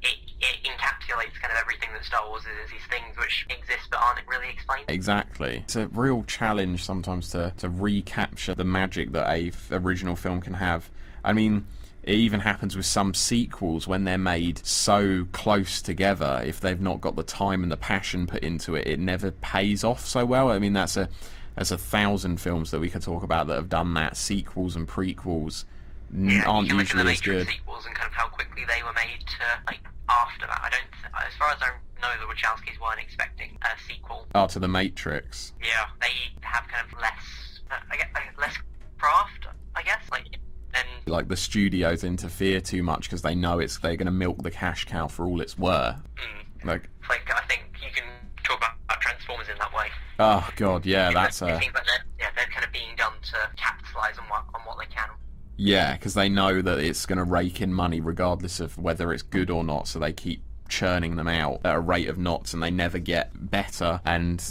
it encapsulates kind of everything that Star Wars is, these things which exist but aren't really explained. Exactly. It's a real challenge sometimes to recapture the magic that a original film can have. I mean, it even happens with some sequels when they're made so close together. If they've not got the time and the passion put into it, it never pays off so well. I mean, that's a 1,000 films that we could talk about that have done that. Sequels and prequels aren't usually as good. Sequels and kind of how quickly they were made after that. As far as I know, the Wachowskis weren't expecting a sequel. To The Matrix. Yeah, they have kind of less craft, I guess. Like the studios interfere too much because they know they're going to milk the cash cow for all it's worth. I think you can talk about Transformers in that way. Oh god, yeah, It seems like they're kind of being done to capitalise on what they can. Yeah, because they know that it's going to rake in money regardless of whether it's good or not, so they keep churning them out at a rate of knots and they never get better. And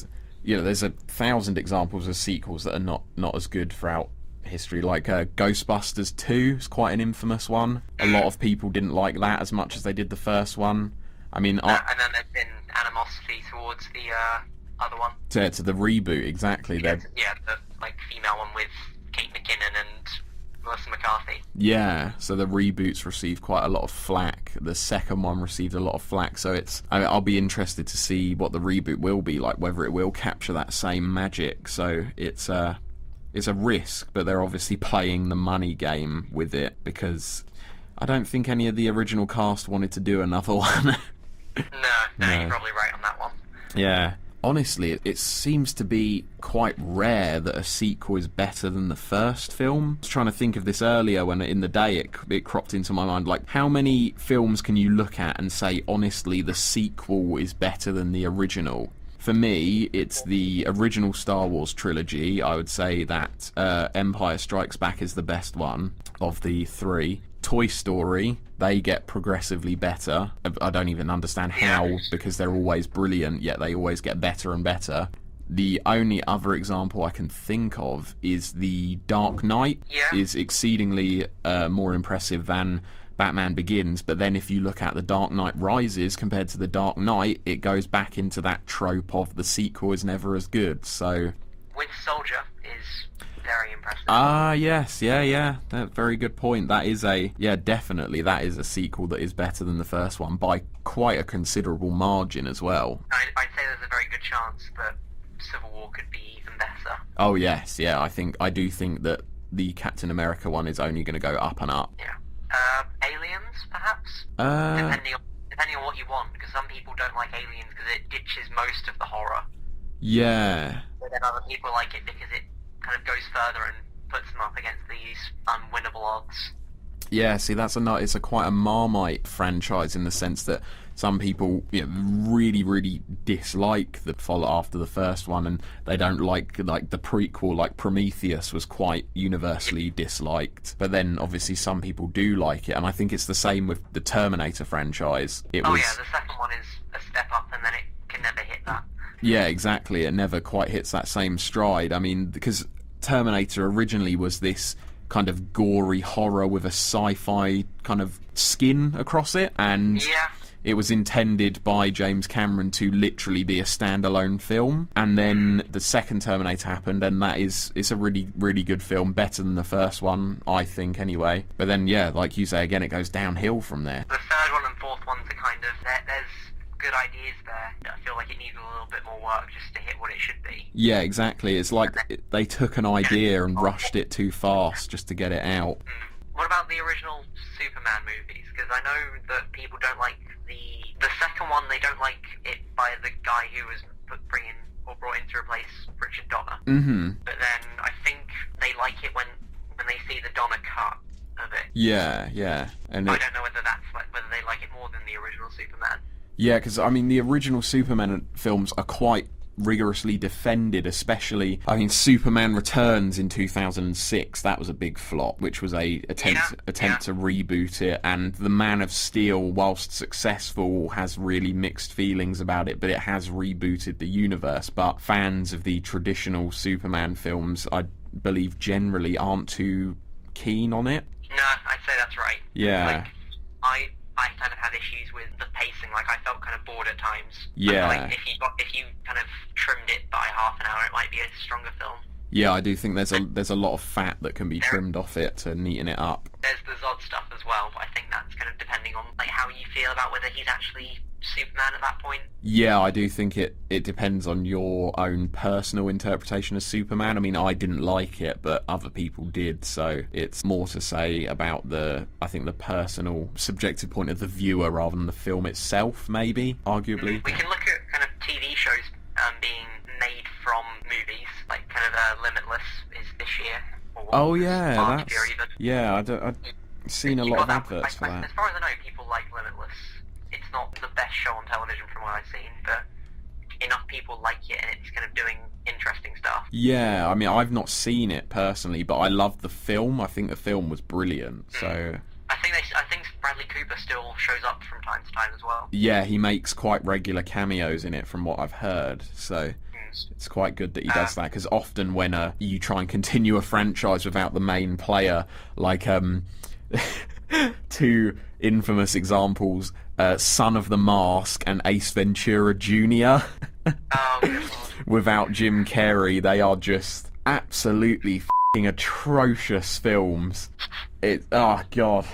there's 1,000 examples of sequels that are not as good throughout history, like Ghostbusters 2 is quite an infamous one. A lot of people didn't like that as much as they did the first one. I mean, and then there's been animosity towards the other one. To the reboot, exactly. The female one with Kate McKinnon and Melissa McCarthy. Yeah, so the reboots received quite a lot of flack. The second one received a lot of flack, so I'll be interested to see what the reboot will be like, whether it will capture that same magic. So it's it's a risk, but they're obviously playing the money game with it, because I don't think any of the original cast wanted to do another one. No, you're probably right on that one. Yeah. Honestly, it seems to be quite rare that a sequel is better than the first film. I was trying to think of this earlier when in the day it cropped into my mind, like, how many films can you look at and say, honestly, the sequel is better than the original? For me, it's the original Star Wars trilogy. I would say that Empire Strikes Back is the best one of the three. Toy Story, they get progressively better. I don't even understand how, because they're always brilliant, yet they always get better and better. The only other example I can think of is the Dark Knight is exceedingly more impressive than Batman Begins, but then if you look at the Dark Knight Rises compared to the Dark Knight, it goes back into that trope of the sequel is never as good. So Winter Soldier is very impressive. Yes, yeah. Very good point. That is definitely that is a sequel that is better than the first one by quite a considerable margin as well. I'd say there's a very good chance that Civil War could be even better. Oh yes, yeah. I do think that the Captain America one is only going to go up and up. Yeah. Aliens, perhaps? Depending on what you want, because some people don't like Aliens because it ditches most of the horror. Yeah. But then other people like it because it kind of goes further and puts them up against these unwinnable odds. Yeah, see, it's quite a Marmite franchise in the sense that some people really, really dislike the follow after the first one, and they don't like the prequel, like Prometheus was quite universally disliked. But then obviously some people do like it, and I think it's the same with the Terminator franchise. The second one is a step up, and then it can never hit that. Yeah, exactly. It never quite hits that same stride. I mean, because Terminator originally was this kind of gory horror with a sci-fi kind of skin across it, and it was intended by James Cameron to literally be a standalone film. And then the second Terminator happened, and it's a really, really good film, better than the first one, I think, anyway. But then, like you say, again, it goes downhill from there. The third one and fourth ones are kind of there's good ideas there. I feel like it needs a little bit more work just to hit what it should be. Yeah, exactly. It's like they took an idea and rushed it too fast just to get it out. What about the original Superman movies? Because I know that people don't like the second one. They don't like it by the guy who was brought in to replace Richard Donner. Mm-hmm. But then I think they like it when they see the Donner cut of it. Yeah. And I don't know whether whether they like it more than the original Superman. Yeah, because, I mean, the original Superman films are quite rigorously defended, especially, I mean, Superman Returns in 2006, that was a big flop, which was a attempt to reboot it, and The Man of Steel, whilst successful, has really mixed feelings about it, but it has rebooted the universe. But fans of the traditional Superman films, I believe, generally aren't too keen on it. No, I'd say that's right. Yeah. Like, I kind of had issues with the pacing. Like, I felt kind of bored at times. Yeah. Like, if you kind of trimmed it by half an hour, it might be a stronger film. Yeah, I do think there's a lot of fat that can be trimmed off it to neaten it up. There's the Zod stuff as well, but I think that's kind of depending on like how you feel about whether he's actually Superman at that point. Yeah, I do think it depends on your own personal interpretation of Superman. I mean, I didn't like it, but other people did, so it's more to say about the personal, subjective point of the viewer rather than the film itself, maybe, arguably. We can look at kind of TV shows being made from movies, like kind of Limitless is this year. Or last year even. Yeah, I've seen a lot of adverts for that. As far as I know, people like Limitless. It's not the best show on television from what I've seen, but enough people like it and it's kind of doing interesting stuff. Yeah, I mean, I've not seen it personally, but I loved the film. I think the film was brilliant, so... I think Bradley Cooper still shows up from time to time as well. Yeah, he makes quite regular cameos in it from what I've heard, so... It's quite good that he does that, because often when you try and continue a franchise without the main player, like two infamous examples, Son of the Mask and Ace Ventura Jr. Without Jim Carrey, they are just absolutely f***ing atrocious films. Oh god.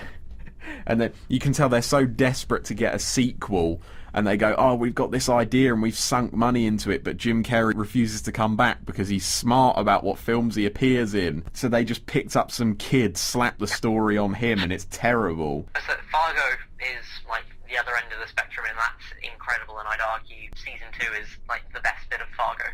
And then you can tell they're so desperate to get a sequel, and they go, oh, we've got this idea and we've sunk money into it, but Jim Carrey refuses to come back because he's smart about what films he appears in. So they just picked up some kid, slapped the story on him, and it's terrible. So Fargo is like the other end of the spectrum, and that's incredible, and I'd argue season 2 is like the best bit of Fargo.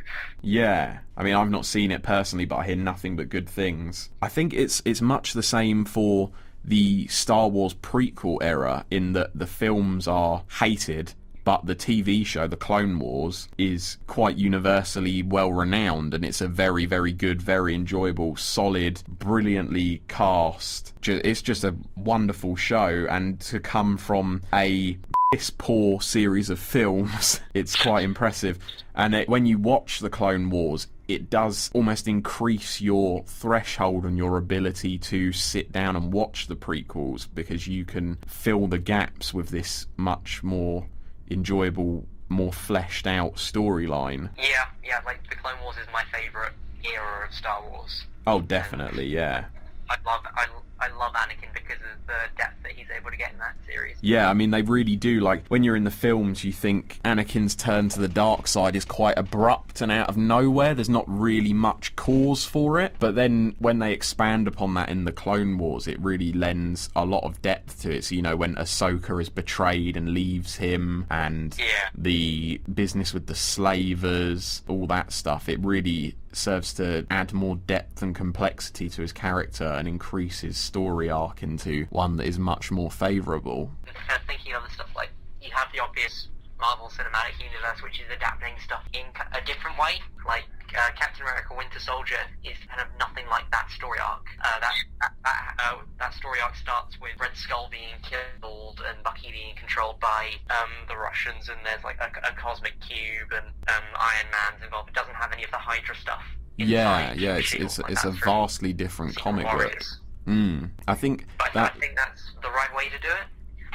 Yeah, I mean, I've not seen it personally, but I hear nothing but good things. I think it's much the same for the Star Wars prequel era, in that the films are hated, but the TV show, The Clone Wars, is quite universally well-renowned, and it's a very, very good, very enjoyable, solid, brilliantly cast. It's just a wonderful show, and to come from a piss-poor series of films, it's quite impressive. And when you watch The Clone Wars, it does almost increase your threshold and your ability to sit down and watch the prequels, because you can fill the gaps with this much more enjoyable, more fleshed out storyline. Yeah, like the Clone Wars is my favourite era of Star Wars. Oh, definitely, yeah. I love Anakin because of the depth that he's able to get in that series. Yeah, I mean, they really do. Like, when you're in the films, you think Anakin's turn to the dark side is quite abrupt and out of nowhere. There's not really much cause for it. But then when they expand upon that in the Clone Wars, it really lends a lot of depth to it. So, you know, when Ahsoka is betrayed and leaves him, and the business with the slavers, all that stuff, it really serves to add more depth and complexity to his character and increase his story arc into one that is much more favourable. Kind of thinking of the stuff, like, you have the obvious Marvel Cinematic Universe, which is adapting stuff in a different way. Like, Captain America Winter Soldier is kind of nothing like that story arc. That story arc starts with Red Skull being killed and Bucky being controlled by the Russians, and there's like a cosmic cube, and Iron Man's involved. It doesn't have any of the Hydra stuff. Yeah, it's a vastly different comic book. I think I think that's the right way to do it.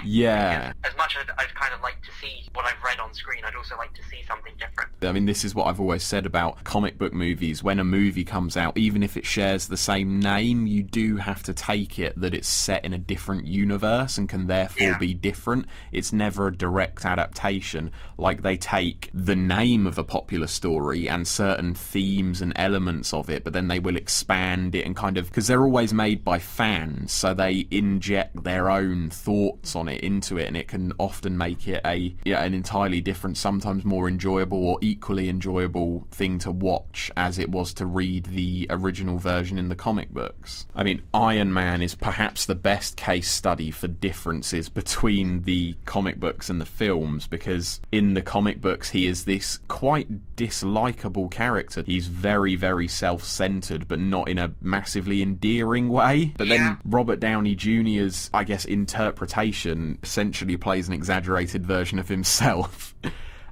Yeah. As much as I'd kind of like to see what I've read on screen, I'd also like to see something different. I mean, this is what I've always said about comic book movies. When a movie comes out, even if it shares the same name, you do have to take it that it's set in a different universe and can therefore be different. It's never a direct adaptation. Like, they take the name of a popular story and certain themes and elements of it, but then they will expand it and kind of... because they're always made by fans, so they inject their own thoughts on it into it, and it can often make it an entirely different, sometimes more enjoyable or equally enjoyable thing to watch as it was to read the original version in the comic books. I mean, Iron Man is perhaps the best case study for differences between the comic books and the films, because in the comic books he is this quite dislikable character. He's very, very self-centered, but not in a massively endearing way. But then Robert Downey Jr.'s, I guess, interpretation essentially plays an exaggerated version of himself.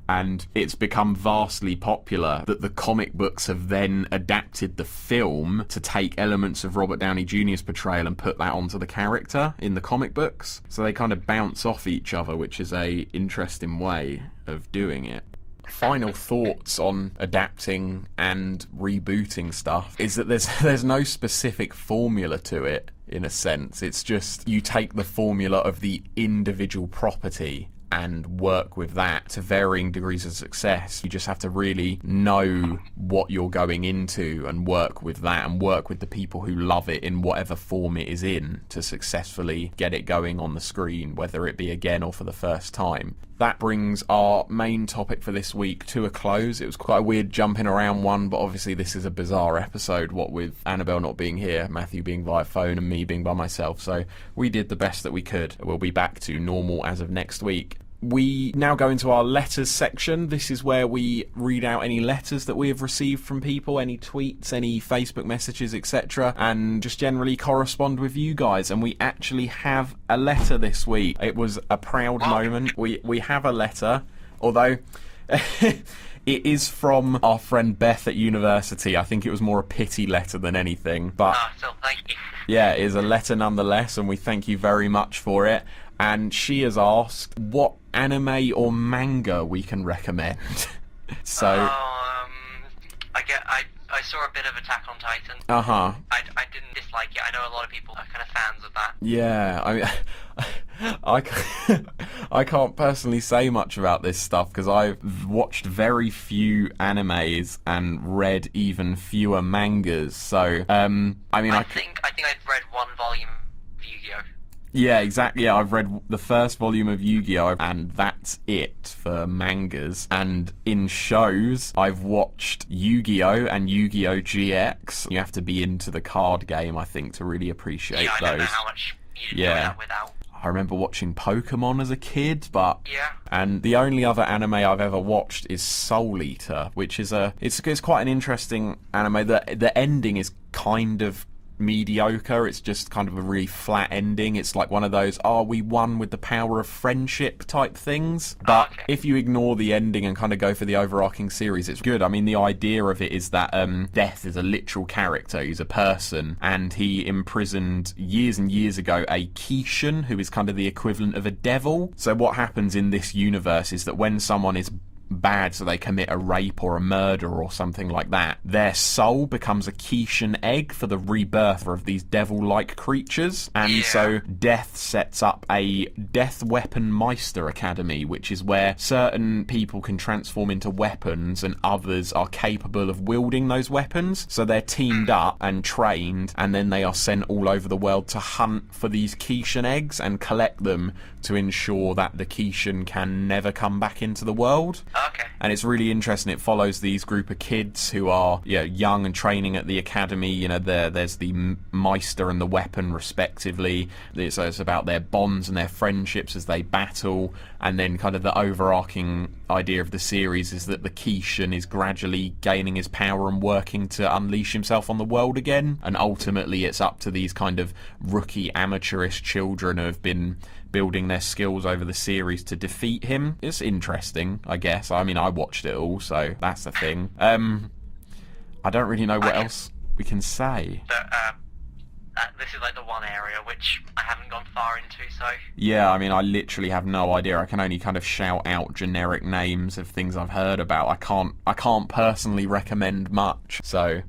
And it's become vastly popular that the comic books have then adapted the film to take elements of Robert Downey Jr.'s portrayal and put that onto the character in the comic books. So they kind of bounce off each other, which is a interesting way of doing it. Final thoughts on adapting and rebooting stuff is that there's no specific formula to it, in a sense. It's just you take the formula of the individual property and work with that to varying degrees of success. You just have to really know what you're going into and work with that, and work with the people who love it in whatever form it is in to successfully get it going on the screen, whether it be again or for the first time. That brings our main topic for this week to a close. It was quite a weird jumping around one, but obviously this is a bizarre episode, what with Annabelle not being here, Matthew being via phone, and me being by myself. So we did the best that we could. We'll be back to normal as of next week. We now go into our letters section. This is where we read out any letters that we have received from people, any tweets, any Facebook messages, etc., and just generally correspond with you guys. And we actually have a letter this week. It was a proud moment. We have a letter, although it is from our friend Beth at university. I think it was more a pity letter than anything, but so thank you. Yeah, it is a letter nonetheless, and we thank you very much for it. And she has asked what anime or manga we can recommend. So I I saw a bit of Attack on Titan. Uh-huh. I didn't dislike it. I know a lot of people are kind of fans of that. Yeah, I mean, I can't personally say much about this stuff because I've watched very few animes and read even fewer mangas. So, I mean, I think I've read one volume of Yu-Gi-Oh! Yeah, exactly. Yeah, I've read the first volume of Yu-Gi-Oh! And that's it for mangas. And in shows, I've watched Yu-Gi-Oh! And Yu-Gi-Oh! GX. You have to be into the card game, I think, to really appreciate those. I don't know how much you'd enjoy that without. I remember watching Pokemon as a kid, but... Yeah. And the only other anime I've ever watched is Soul Eater, which is it's quite an interesting anime. The ending is kind of mediocre. It's just kind of a really flat ending. It's like one of those we won with the power of friendship type things, but if you ignore the ending and kind of go for the overarching series, it's good. I mean, the idea of it is that Death is a literal character. He's a person, and he imprisoned years and years ago a Kishin, who is kind of the equivalent of a devil. So what happens in this universe is that when someone is bad, so they commit a rape or a murder or something like that, their soul becomes a Kishin egg for the rebirth of these devil-like creatures. And so Death sets up a Death Weapon Meister Academy, which is where certain people can transform into weapons and others are capable of wielding those weapons. So they're teamed up and trained, and then they are sent all over the world to hunt for these Kishin eggs and collect them to ensure that the Kishin can never come back into the world. Okay. And it's really interesting. It follows these group of kids who are young and training at the academy. There's the Meister and the weapon, respectively. So it's about their bonds and their friendships as they battle. And then kind of the overarching idea of the series is that the Kishin is gradually gaining his power and working to unleash himself on the world again. And ultimately it's up to these kind of rookie amateurish children who have been building their skills over the series to defeat him. It's interesting, I guess. I mean, I watched it all, so that's the thing. I don't really know what else we can say. This is like the one area which I haven't gone far into, so... Yeah, I mean, I literally have no idea. I can only kind of shout out generic names of things I've heard about. I can't personally recommend much, so...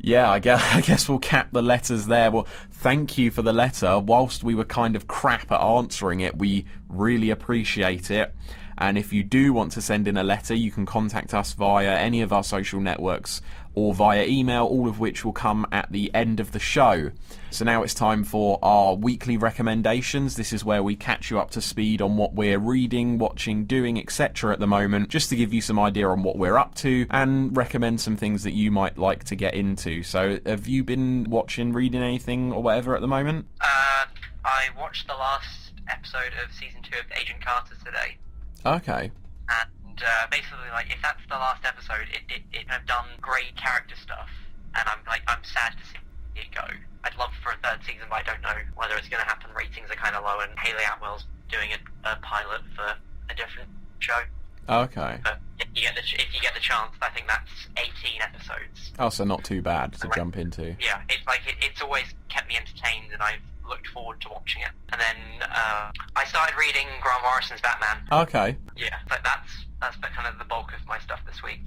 Yeah, I guess we'll cap the letters there. Well, thank you for the letter. Whilst we were kind of crap at answering it, we really appreciate it. And if you do want to send in a letter, you can contact us via any of our social networks or via email, all of which will come at the end of the show. So now it's time for our weekly recommendations. This is where we catch you up to speed on what we're reading, watching, doing, etc. at the moment, just to give you some idea on what we're up to and recommend some things that you might like to get into. So have you been watching, reading anything or whatever at the moment? I watched the last episode of Season 2 of Agent Carter today. Okay. And basically, like, if that's the last episode, it have done great character stuff, and I'm sad to see it go. I'd love for a third season, but I don't know whether it's going to happen. Ratings are kind of low, and Hayley Atwell's doing a pilot for a different show. Okay. But if you get the chance, I think that's 18 episodes. Oh, so not too bad to jump into. Yeah, it's always kept me entertained, and I've looked forward to watching it. And then I started reading Grant Morrison's Batman. Okay. Yeah, but that's kind of the bulk of my stuff this week.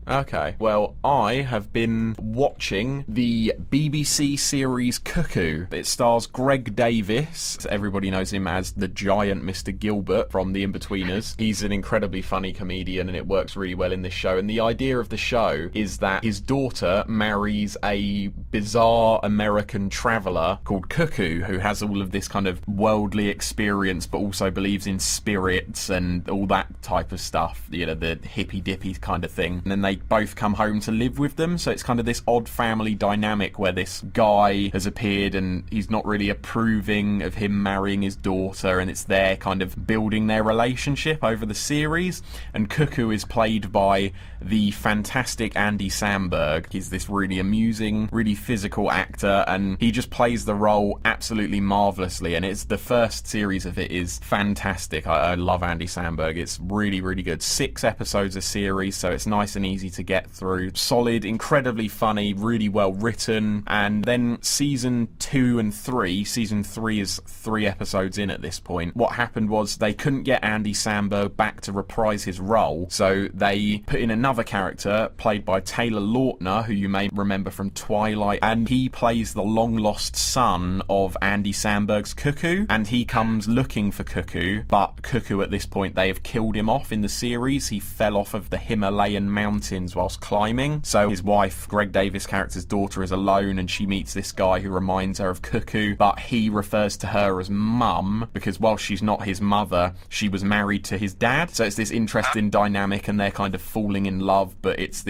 Okay. Well, I have been watching the BBC series Cuckoo. It stars Greg Davis. Everybody knows him as the giant Mr. Gilbert from The Inbetweeners. He's an incredibly funny comedian, and it works really well in this show. And the idea of the show is that his daughter marries a bizarre American traveller called Cuckoo, who has all of this kind of worldly experience, but also believes in spirits and all that type of stuff. The hippy-dippy kind of thing. And then they both come home to live with them, so it's kind of this odd family dynamic where this guy has appeared and he's not really approving of him marrying his daughter, and it's their kind of building their relationship over the series. And Cuckoo is played by the fantastic Andy Samberg. He's this really amusing, really physical actor, and he just plays the role absolutely marvellously, and it's the first series of it is fantastic. I love Andy Samberg. It's really, really good. 6 episodes a series, so it's nice and easy easy to get through. Solid, incredibly funny, really well written. And then season 2 and 3, season 3 is 3 episodes in at this point. What happened was they couldn't get Andy Samberg back to reprise his role, so they put in another character played by Taylor Lautner, who you may remember from Twilight, and he plays the long lost son of Andy Samberg's Cuckoo, and he comes looking for Cuckoo, but Cuckoo at this point, they have killed him off in the series. He fell off of the Himalayan mountains whilst climbing, so his wife, Greg Davis' character's daughter, is alone, and she meets this guy who reminds her of Cuckoo, but he refers to her as Mum, because while she's not his mother, she was married to his dad, so it's this interesting dynamic, and they're kind of falling in love, but it's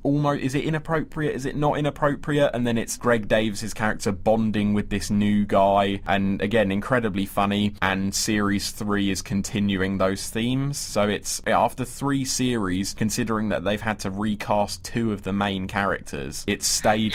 almost, is it inappropriate, is it not inappropriate, and then it's Greg Davis' character bonding with this new guy, and again, incredibly funny, and series 3 is continuing those themes, so it's, after 3 series, considering that they've had to recast 2 of the main characters, it's stayed...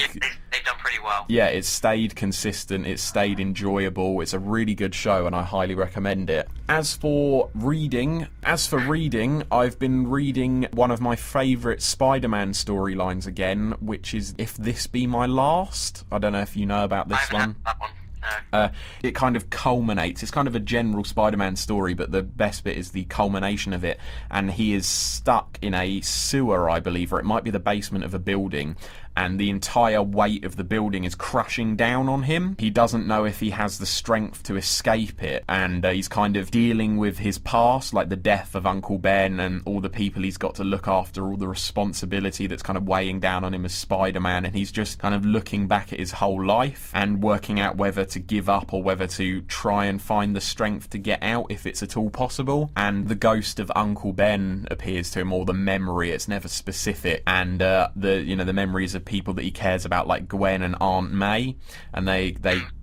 They've done pretty well. Yeah, it's stayed consistent, it's stayed enjoyable, it's a really good show, and I highly recommend it. As for reading, I've been reading one of my favourite Spider-Man storylines again, which is If This Be My Last. I don't know if you know about this one. That one. It kind of culminates. It's kind of a general Spider-Man story, but the best bit is the culmination of it. And he is stuck in a sewer, I believe, or it might be the basement of a building. And the entire weight of the building is crushing down on him. He doesn't know if he has the strength to escape it. And he's kind of dealing with his past, like the death of Uncle Ben and all the people he's got to look after, all the responsibility that's kind of weighing down on him as Spider-Man. And he's just kind of looking back at his whole life and working out whether to give up or whether to try and find the strength to get out if it's at all possible. And the ghost of Uncle Ben appears to him, or the memory, it's never specific. And the memories of people that he cares about, like Gwen and Aunt May, and they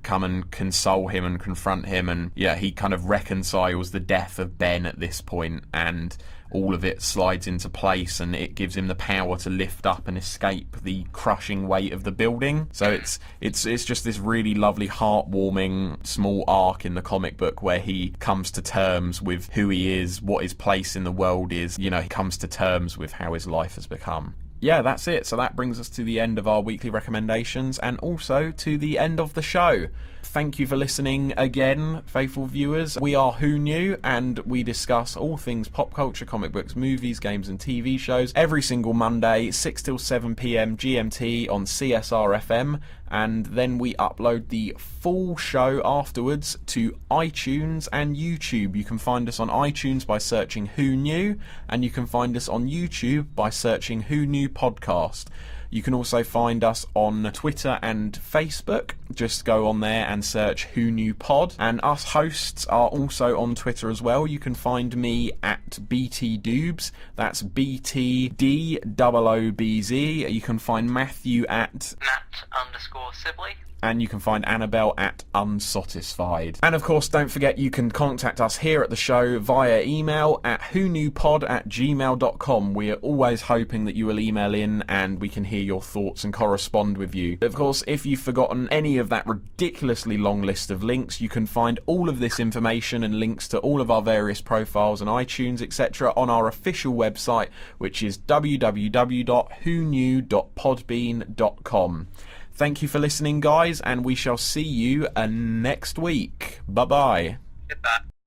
come and console him and confront him, and yeah, he kind of reconciles the death of Ben at this point, and all of it slides into place, and it gives him the power to lift up and escape the crushing weight of the building. So it's just this really lovely, heartwarming small arc in the comic book where he comes to terms with who he is, what his place in the world is. He comes to terms with how his life has become. Yeah, that's it. So that brings us to the end of our weekly recommendations, and also to the end of the show. Thank you for listening again, faithful viewers. We are Who Knew, and we discuss all things pop culture, comic books, movies, games and TV shows every single Monday, 6 till 7 PM GMT on CSRfm, and then we upload the full show afterwards to iTunes and YouTube. You can find us on iTunes by searching Who Knew, and you can find us on YouTube by searching Who Knew Podcast. You can also find us on Twitter and Facebook. Just go on there and search Who Knew Pod. And us hosts are also on Twitter as well. You can find me at BT Doobs. That's BTDOOBZ. You can find Matthew at Matt_Sibley. And you can find Annabelle at Unsatisfied. And of course, don't forget you can contact us here at the show via email at whoknewpod@gmail.com. We are always hoping that you will email in and we can hear your thoughts and correspond with you. Of course, if you've forgotten any of that ridiculously long list of links, you can find all of this information and links to all of our various profiles and iTunes, etc. on our official website, which is www.whoknew.podbean.com. Thank you for listening, guys, and we shall see you next week. Bye-bye. Goodbye.